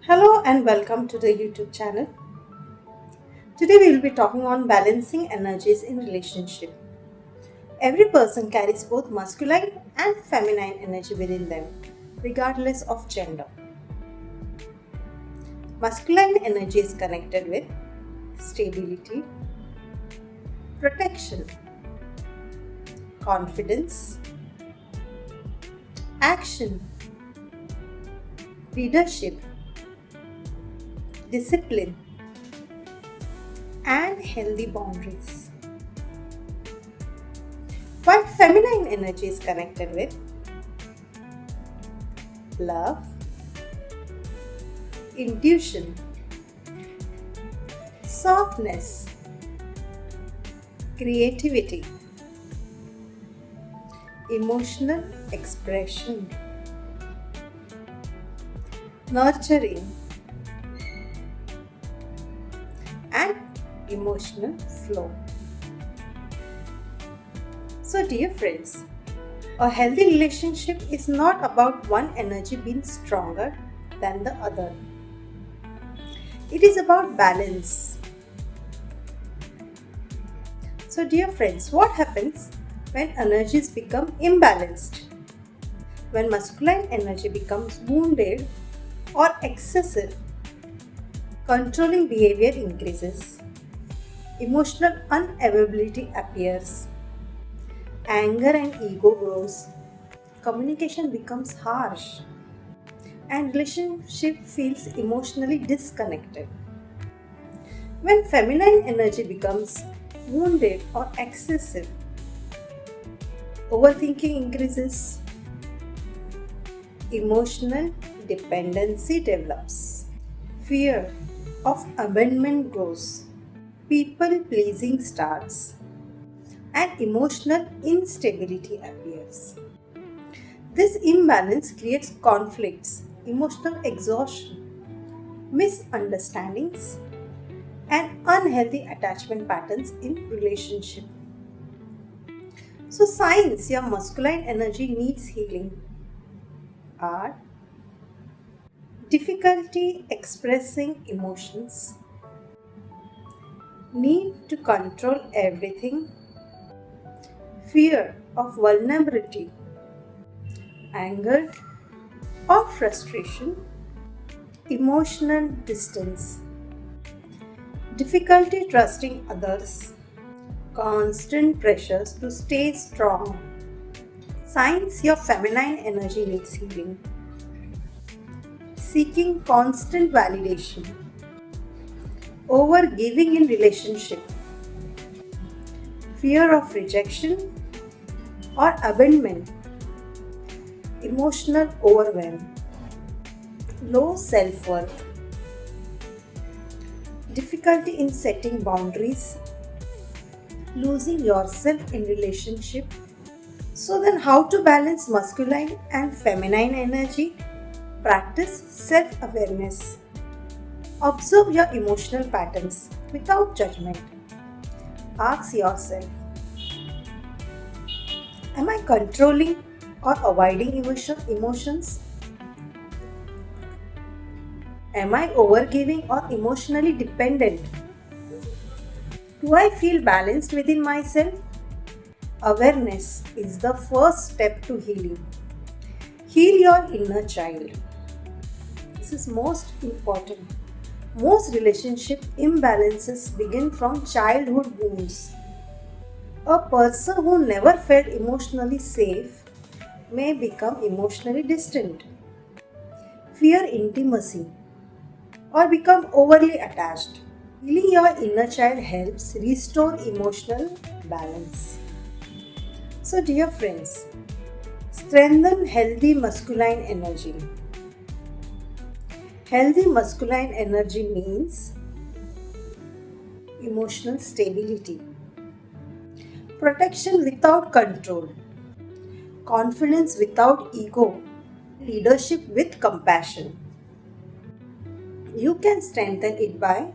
Hello and welcome to the YouTube channel. Today we will be talking on balancing energies in relationship. Every person carries both masculine and feminine energy within them, regardless of gender. Masculine energy is connected with stability, protection, confidence, action, leadership, discipline, and healthy boundaries. While feminine energy is connected with love, intuition, softness, creativity, emotional expression, nurturing, and emotional flow. So, dear friends, a healthy relationship is not about one energy being stronger than the other. It is about balance. So, dear friends, what happens when energies become imbalanced? When masculine energy becomes wounded or excessive, controlling behavior increases, emotional unavailability appears, anger and ego grows, communication becomes harsh, and relationship feels emotionally disconnected. When feminine energy becomes wounded or excessive, overthinking increases, emotional dependency develops, fear of abandonment grows, people pleasing starts, and emotional instability appears. This imbalance creates conflicts, emotional exhaustion, misunderstandings, and unhealthy attachment patterns in relationship. So signs your masculine energy needs healing are difficulty expressing emotions, need to control everything, fear of vulnerability, anger or frustration, emotional distance, difficulty trusting others, constant pressures to stay strong. Signs your feminine energy needs healing. Seeking constant validation, over giving in relationship, fear of rejection or abandonment, emotional overwhelm, low self worth, difficulty in setting boundaries, losing yourself in relationship. So then how to balance masculine and feminine energy? Practice self-awareness. Observe your emotional patterns without judgment. Ask yourself, am I controlling or avoiding emotions? Am I overgiving or emotionally dependent? Do I feel balanced within myself? Awareness is the first step to healing. Heal your inner child. This is most important. Most relationship imbalances begin from childhood wounds. A person who never felt emotionally safe may become emotionally distant, fear intimacy, or become overly attached. Healing your inner child helps restore emotional balance. So, dear friends, strengthen healthy masculine energy. Healthy masculine energy means emotional stability, protection without control, confidence without ego, leadership with compassion. You can strengthen it by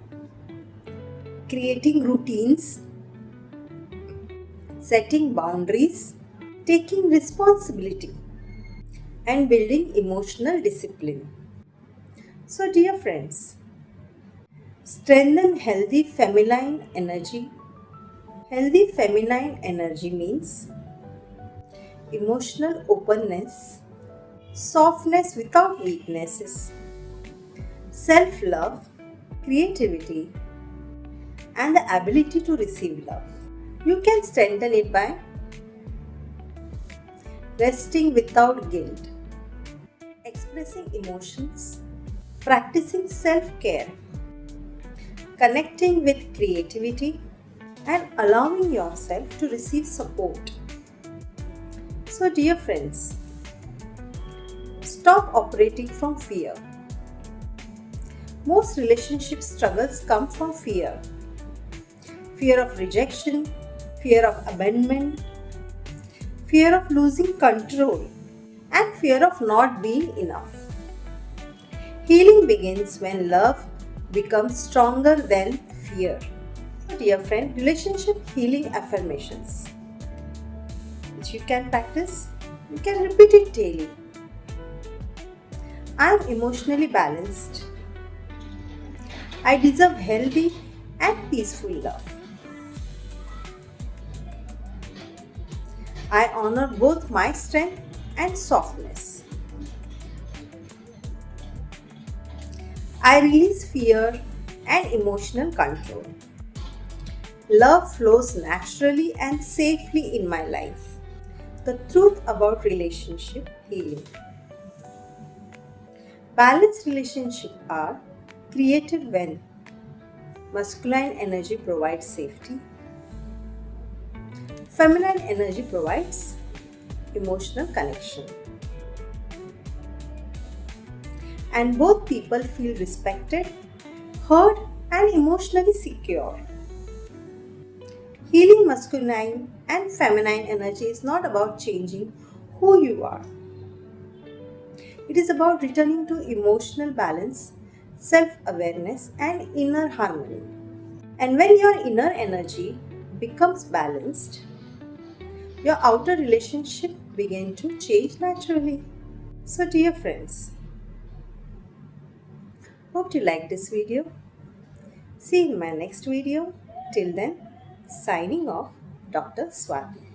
creating routines, setting boundaries, taking responsibility, and building emotional discipline. So, dear friends, strengthen healthy feminine energy. Healthy feminine energy means emotional openness, softness without weaknesses, self love, creativity, and the ability to receive love. You can strengthen it by resting without guilt, expressing emotions, practicing self care, connecting with creativity, and allowing yourself to receive support. So, dear friends, stop operating from fear. Most relationship struggles come from fear. Fear of rejection, fear of abandonment, fear of losing control, and fear of not being enough. Healing begins when love becomes stronger than fear. Dear friend, relationship healing affirmations, which you can practice, you can repeat it daily. I am emotionally balanced. I deserve healthy and peaceful love. I honor both my strength and softness. I release fear and emotional control. Love flows naturally and safely in my life. The truth about relationship healing. Balanced relationships are created when masculine energy provides safety, feminine energy provides emotional connection, and both people feel respected, heard, and emotionally secure. Healing masculine and feminine energy is not about changing who you are. It is about returning to emotional balance, self awareness, and inner harmony. And when your inner energy becomes balanced, your outer relationship begin to change naturally. So, dear friends, hope you like this video. See you in my next video. Till then, signing off, Dr. Swati.